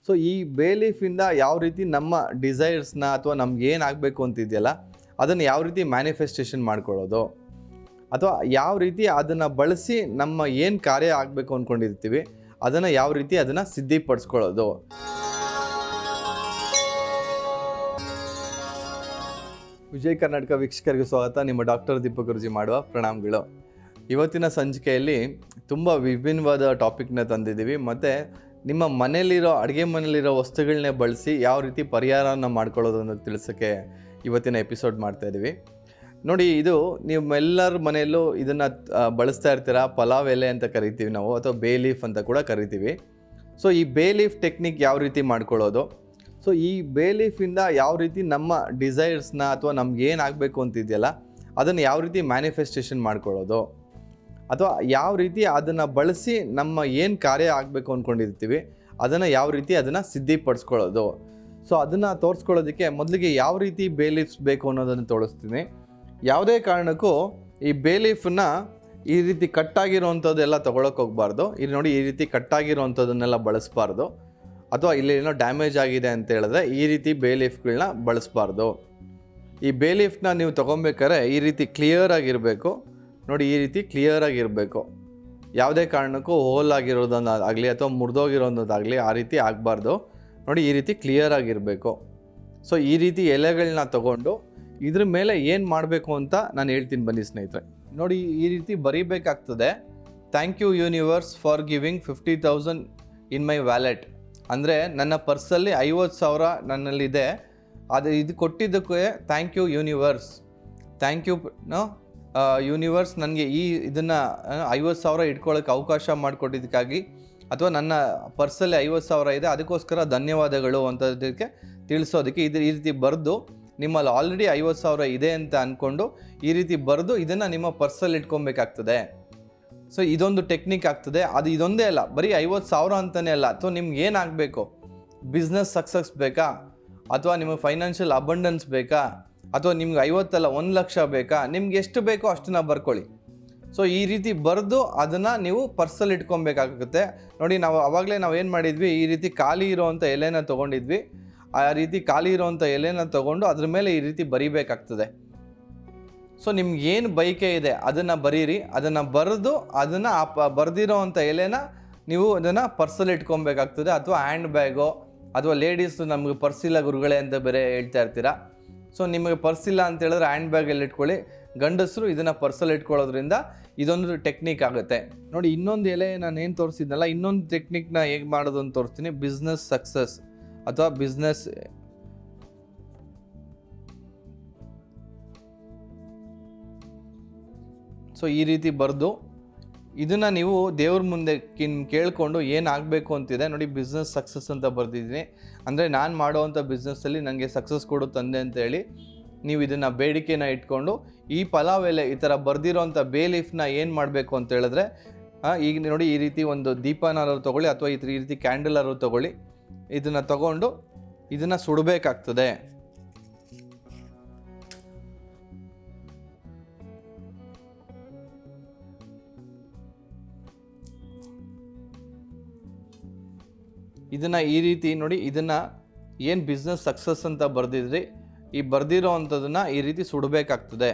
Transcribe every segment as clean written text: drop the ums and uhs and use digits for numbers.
So ಈ ಬೇ ಲೀಫಿಂದ ಯಾವ ರೀತಿ ನಮ್ಮ ಡಿಸೈರ್ಸ್ನ ಅಥವಾ ನಮ್ಗೆ ಏನು ಆಗಬೇಕು ಅಂತಿದೆಯಲ್ಲ ಅದನ್ನು ಯಾವ ರೀತಿ ಮ್ಯಾನಿಫೆಸ್ಟೇಷನ್ ಮಾಡ್ಕೊಳ್ಳೋದು, ಅಥವಾ ಯಾವ ರೀತಿ ಅದನ್ನು ಬಳಸಿ ನಮ್ಮ ಏನು ಕಾರ್ಯ ಆಗಬೇಕು ಅಂದ್ಕೊಂಡಿರ್ತೀವಿ ಅದನ್ನು ಯಾವ ರೀತಿ ಅದನ್ನು ಸಿದ್ಧಿಪಡಿಸ್ಕೊಳ್ಳೋದು. ವಿಜಯ್ ಕರ್ನಾಟಕ ವೀಕ್ಷಕರಿಗೆ ಸ್ವಾಗತ. ನಿಮ್ಮ ಡಾಕ್ಟರ್ ದೀಪಕ್ ಗುರುಜಿ ಮಾಡುವ ಪ್ರಣಾಮಗಳು. ಇವತ್ತಿನ ಸಂಚಿಕೆಯಲ್ಲಿ ತುಂಬ ವಿಭಿನ್ನವಾದ ಟಾಪಿಕ್ನ ತಂದಿದ್ದೀವಿ. ಮತ್ತು ನಿಮ್ಮ ಮನೆಯಲ್ಲಿರೋ ಅಡುಗೆ ಮನೆಯಲ್ಲಿರೋ ವಸ್ತುಗಳನ್ನೇ ಬಳಸಿ ಯಾವ ರೀತಿ ಪರಿಹಾರನ ಮಾಡ್ಕೊಳ್ಳೋದು ಅನ್ನೋದು ತಿಳಿಸೋಕ್ಕೆ ಇವತ್ತಿನ ಎಪಿಸೋಡ್ ಮಾಡ್ತಾಯಿದ್ದೀವಿ. ನೋಡಿ, ಇದು ನಿಮ್ಮೆಲ್ಲರ ಮನೆಯಲ್ಲೂ ಇದನ್ನು ಬಳಸ್ತಾ ಇರ್ತೀರಾ. ಪಲಾವ್ ಎಲೆ ಅಂತ ಕರಿತೀವಿ ನಾವು, ಅಥವಾ ಬೇ ಲೀಫ್ ಅಂತ ಕೂಡ ಕರಿತೀವಿ. ಸೊ ಈ ಬೇ ಲೀಫ್ ಟೆಕ್ನಿಕ್ ಯಾವ ರೀತಿ ಮಾಡ್ಕೊಳ್ಳೋದು, ಸೊ ಈ ಬೇ ಲೀಫಿಂದ ಯಾವ ರೀತಿ ನಮ್ಮ ಡಿಸೈರ್ಸ್ನ ಅಥವಾ ನಮ್ಗೆ ಏನು ಆಗಬೇಕು ಅಂತಿದೆಯಲ್ಲ ಅದನ್ನು ಯಾವ ರೀತಿ ಮ್ಯಾನಿಫೆಸ್ಟೇಷನ್ ಮಾಡ್ಕೊಳ್ಳೋದು, ಅಥವಾ ಯಾವ ರೀತಿ ಅದನ್ನು ಬಳಸಿ ನಮ್ಮ ಏನು ಕಾರ್ಯ ಆಗಬೇಕು ಅಂದ್ಕೊಂಡಿರ್ತೀವಿ ಅದನ್ನು ಯಾವ ರೀತಿ ಅದನ್ನು ಸಿದ್ಧಿಪಡಿಸ್ಕೊಳ್ಳೋದು. ಸೊ ಅದನ್ನು ತೋರಿಸ್ಕೊಳ್ಳೋದಕ್ಕೆ ಮೊದಲಿಗೆ ಯಾವ ರೀತಿ ಬೇ ಲೀಫ್ಸ್ ಬೇಕು ಅನ್ನೋದನ್ನು ತೋರಿಸ್ತೀನಿ. ಯಾವುದೇ ಕಾರಣಕ್ಕೂ ಈ ಬೇ ಲೀಫನ್ನ ಈ ರೀತಿ ಕಟ್ಟಾಗಿರೋವಂಥದ್ದೆಲ್ಲ ತೊಗೊಳಕ್ಕೆ ಹೋಗಬಾರ್ದು. ಇಲ್ಲಿ ನೋಡಿ, ಈ ರೀತಿ ಕಟ್ಟಾಗಿರೋವಂಥದ್ದನ್ನೆಲ್ಲ ಬಳಸಬಾರ್ದು. ಅಥವಾ ಇಲ್ಲಿ ಏನೋ ಡ್ಯಾಮೇಜ್ ಆಗಿದೆ ಅಂತ ಹೇಳಿದ್ರೆ ಈ ರೀತಿ ಬೇ ಲೀಫ್ಗಳನ್ನ ಬಳಸಬಾರ್ದು. ಈ ಬೇ ಲೀಫ್ನ ನೀವು ತೊಗೊಬೇಕಾದ್ರೆ ಈ ರೀತಿ ಕ್ಲಿಯರ್ ಆಗಿರಬೇಕು. ನೋಡಿ, ಈ ರೀತಿ ಕ್ಲಿಯರ್ ಆಗಿರಬೇಕು. ಯಾವುದೇ ಕಾರಣಕ್ಕೂ ಹೋಲ್ ಆಗಿರೋದನ್ನಾಗಲಿ ಅಥವಾ ಮುರಿದೋಗಿರೋದಾಗಲಿ ಆ ರೀತಿ ಆಗಬಾರ್ದು. ನೋಡಿ, ಈ ರೀತಿ ಕ್ಲಿಯರ್ ಆಗಿರಬೇಕು. ಸೊ ಈ ರೀತಿ ಎಲೆಗಳನ್ನ ತೊಗೊಂಡು ಇದ್ರ ಮೇಲೆ ಏನು ಮಾಡಬೇಕು ಅಂತ ನಾನು ಹೇಳ್ತೀನಿ, ಬನ್ನಿ ಸ್ನೇಹಿತರೆ. ನೋಡಿ, ಈ ರೀತಿ ಬರೀಬೇಕಾಗ್ತದೆ. Thank you universe for giving 50,000 in my wallet. ಅಂದರೆ ನನ್ನ ಪರ್ಸಲ್ಲಿ 50,000 ನನ್ನಲ್ಲಿದೆ, ಇದು ಕೊಟ್ಟಿದ್ದಕ್ಕೆ thank you universe. Thank you universe, ನನಗೆ ಇದನ್ನು 50,000 ಇಟ್ಕೊಳ್ಳೋಕ್ಕೆ ಅವಕಾಶ ಮಾಡಿಕೊಟ್ಟಿದ್ದಕ್ಕಾಗಿ, ಅಥವಾ ನನ್ನ ಪರ್ಸಲ್ಲಿ 50,000 ಇದೆ ಅದಕ್ಕೋಸ್ಕರ ಧನ್ಯವಾದಗಳು ಅಂತದಕ್ಕೆ ತಿಳಿಸೋದಕ್ಕೆ ಈ ರೀತಿ ಬರೆದು, ನಿಮ್ಮಲ್ಲಿ ಆಲ್ರೆಡಿ 50,000 ಇದೆ ಅಂತ ಅಂದ್ಕೊಂಡು ಈ ರೀತಿ ಬರೆದು ಇದನ್ನು ನಿಮ್ಮ ಪರ್ಸಲ್ಲಿ ಇಟ್ಕೊಬೇಕಾಗ್ತದೆ. ಸೊ ಇದೊಂದು ಟೆಕ್ನಿಕ್ ಆಗ್ತದೆ. ಅದು ಇದೊಂದೇ ಅಲ್ಲ, ಬರೀ 50,000 ಅಂತಲೇ ಅಲ್ಲ. ಅಥವಾ ನಿಮ್ಗೆ ಏನಾಗಬೇಕು, ಬಿಸ್ನೆಸ್ ಸಕ್ಸಸ್ ಬೇಕಾ, ಅಥವಾ ನಿಮಗೆ ಫೈನಾನ್ಷಿಯಲ್ ಅಬಂಡೆನ್ಸ್ ಬೇಕಾ, ಅಥವಾ ನಿಮ್ಗೆ 50 ಅಲ್ಲ 1 ಲಕ್ಷ ಬೇಕಾ, ನಿಮ್ಗೆ ಎಷ್ಟು ಬೇಕೋ ಅಷ್ಟನ್ನ ಬರ್ಕೊಳ್ಳಿ. ಸೊ ಈ ರೀತಿ ಬರೆದು ಅದನ್ನು ನೀವು ಪರ್ಸಲ್ಲಿ ಇಟ್ಕೊಬೇಕಾಗುತ್ತೆ. ನೋಡಿ, ಆವಾಗಲೇ ನಾವು ಏನು ಮಾಡಿದ್ವಿ, ಈ ರೀತಿ ಖಾಲಿ ಇರೋವಂಥ ಎಲೆನ ತೊಗೊಂಡಿದ್ವಿ. ಆ ರೀತಿ ಖಾಲಿ ಇರೋವಂಥ ಎಲೆನ ತೊಗೊಂಡು ಅದ್ರ ಮೇಲೆ ಈ ರೀತಿ ಬರಿಬೇಕಾಗ್ತದೆ. ಸೊ ನಿಮ್ಗೆ ಏನು ಬಯಕೆ ಇದೆ ಅದನ್ನು ಬರೀರಿ. ಅದನ್ನು ಬರೆದು ಅದನ್ನು ಬರೆದಿರೋವಂಥ ಎಲೆನ ನೀವು ಅದನ್ನು ಪರ್ಸಲ್ಲಿ ಇಟ್ಕೊಬೇಕಾಗ್ತದೆ. ಅಥವಾ ಹ್ಯಾಂಡ್ ಬ್ಯಾಗೋ, ಅಥವಾ ಲೇಡೀಸು ನಮಗೆ ಪರ್ಸಿಲ್ಲ ಗುರುಗಳೇ ಅಂತ ಬೇರೆ ಹೇಳ್ತಾ ಇರ್ತೀರಾ. ಸೊ ನಿಮಗೆ ಪರ್ಸಿಲ್ಲ ಅಂತ ಹೇಳಿದ್ರೆ ಹ್ಯಾಂಡ್ ಬ್ಯಾಗಲ್ಲಿ ಇಟ್ಕೊಳ್ಳಿ. ಗಂಡಸರು ಇದನ್ನು ಪರ್ಸಲ್ಲಿ ಇಟ್ಕೊಳ್ಳೋದ್ರಿಂದ ಇದೊಂದು ಟೆಕ್ನಿಕ್ ಆಗುತ್ತೆ. ನೋಡಿ, ಇನ್ನೊಂದು ಎಲೆ ನಾನು ಏನು ತೋರಿಸಿದ್ನಲ್ಲ, ಇನ್ನೊಂದು ಟೆಕ್ನಿಕ್ನ ಹೇಗೆ ಮಾಡೋದು ಅಂತ ತೋರಿಸ್ತೀನಿ. ಬಿಸ್ನೆಸ್ ಸಕ್ಸಸ್ ಅಥವಾ ಬಿಸ್ನೆಸ್. ಸೊ ಈ ರೀತಿ ಬರೆದು ಇದನ್ನು ನೀವು ದೇವ್ರ ಮುಂದೆ ಕೇಳಿಕೊಂಡು ಏನಾಗಬೇಕು ಅಂತಿದೆ. ನೋಡಿ, ಬಿಸ್ನೆಸ್ ಸಕ್ಸಸ್ ಅಂತ ಬರೆದಿದ್ದೀನಿ. ಅಂದರೆ ನಾನು ಮಾಡೋವಂಥ ಬಿಸ್ನೆಸ್ಸಲ್ಲಿ ನನಗೆ ಸಕ್ಸಸ್ ಕೊಡು ತಂದೆ ಅಂತೇಳಿ ನೀವು ಇದನ್ನು ಬೇಡಿಕೆನ ಇಟ್ಕೊಂಡು ಈ ಪಲಾವ್ ಎಲೆ ಈ ಥರ ಬರೆದಿರೋವಂಥ ಬೇ ಲೀಫ್ನ ಏನು ಮಾಡಬೇಕು ಅಂತ ಹೇಳಿದ್ರೆ, ಈಗ ನೋಡಿ, ಈ ರೀತಿ ಒಂದು ದೀಪನಾರು ತೊಗೊಳ್ಳಿ, ಅಥವಾ ಈ ರೀತಿ ಕ್ಯಾಂಡಲಾರು ತೊಗೊಳ್ಳಿ. ಇದನ್ನು ತಗೊಂಡು ಇದನ್ನು ಸುಡಬೇಕಾಗ್ತದೆ. ಇದನ್ನು ಈ ರೀತಿ ನೋಡಿ, ಇದನ್ನು ಏನು ಬಿಸ್ನೆಸ್ ಸಕ್ಸಸ್ ಅಂತ ಬರೆದಿದ್ರಿ, ಈ ಬರೆದಿರೋ ಅಂಥದ್ದನ್ನು ಈ ರೀತಿ ಸುಡಬೇಕಾಗ್ತದೆ.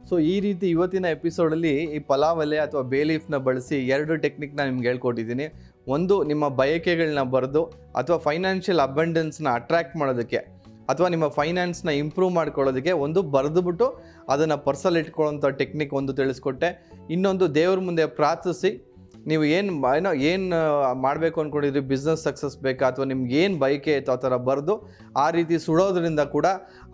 ಸೊ ಈ ರೀತಿ ಇವತ್ತಿನ ಎಪಿಸೋಡಲ್ಲಿ ಈ ಪಲಾವ್ ಎಲೆ ಅಥವಾ ಬೇ ಲೀಫ್ನ ಬಳಸಿ 2 ಟೆಕ್ನಿಕ್ನ ನಿಮ್ಗೆ ಹೇಳ್ಕೊಟ್ಟಿದ್ದೀನಿ. ಒಂದು, ನಿಮ್ಮ ಬಯಕೆಗಳನ್ನ ಬರೆದು ಅಥವಾ ಫೈನಾನ್ಷಿಯಲ್ ಅಬಂಡೆನ್ಸ್ನ ಅಟ್ರ್ಯಾಕ್ಟ್ ಮಾಡೋದಕ್ಕೆ, ಅಥವಾ ನಿಮ್ಮ ಫೈನಾನ್ಸ್ನ ಇಂಪ್ರೂವ್ ಮಾಡ್ಕೊಳ್ಳೋದಕ್ಕೆ ಒಂದು ಬರೆದುಬಿಟ್ಟು ಅದನ್ನು ಪರ್ಸಲ್ಲಿ ಇಟ್ಕೊಳ್ಳೋಂಥ ಟೆಕ್ನಿಕ್ ಒಂದು ತಿಳಿಸ್ಕೊಟ್ಟೆ. ಇನ್ನೊಂದು, ದೇವ್ರ ಮುಂದೆ ಪ್ರಾರ್ಥಿಸಿ ನೀವು ಏನು ಮಾಡಬೇಕು ಅಂದ್ಕೊಂಡಿದ್ರಿ, ಬಿಸ್ನೆಸ್ ಸಕ್ಸಸ್ ಬೇಕಾ, ಅಥವಾ ನಿಮ್ಗೆ ಏನು ಬಯಕೆ ಇತ್ತು ಆ ಥರ ಬರೆದು ಆ ರೀತಿ ಸುಡೋದ್ರಿಂದ ಕೂಡ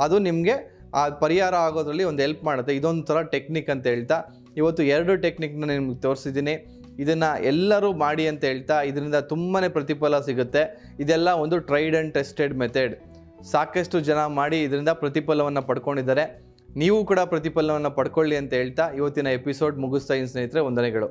ಅದು ನಿಮಗೆ ಆ ಪರಿಹಾರ ಆಗೋದ್ರಲ್ಲಿ ಒಂದು ಹೆಲ್ಪ್ ಮಾಡುತ್ತೆ. ಇದೊಂದು ಥರ ಟೆಕ್ನಿಕ್ ಅಂತ ಹೇಳ್ತಾ ಇವತ್ತು 2 ಟೆಕ್ನಿಕ್ನ ನಿಮ್ಗೆ ತೋರಿಸಿದ್ದೀನಿ. ಇದನ್ನು ಎಲ್ಲರೂ ಮಾಡಿ ಅಂತ ಹೇಳ್ತಾ ಇದರಿಂದ ತುಂಬಾ ಪ್ರತಿಫಲ ಸಿಗುತ್ತೆ. ಇದೆಲ್ಲ ಒಂದು ಟ್ರೈಡ್ ಆ್ಯಂಡ್ ಟೆಸ್ಟೆಡ್ ಮೆಥಡ್. ಸಾಕಷ್ಟು ಜನ ಮಾಡಿ ಇದರಿಂದ ಪ್ರತಿಫಲವನ್ನು ಪಡ್ಕೊಂಡಿದ್ದಾರೆ. ನೀವು ಕೂಡ ಪ್ರತಿಫಲವನ್ನು ಪಡ್ಕೊಳ್ಳಿ ಅಂತ ಹೇಳ್ತಾ ಇವತ್ತಿನ ಎಪಿಸೋಡ್ ಮುಗಿಸ್ತಾ ಇದ್ದೀನಿ ಸ್ನೇಹಿತರೆ. ವಂದನೆಗಳು.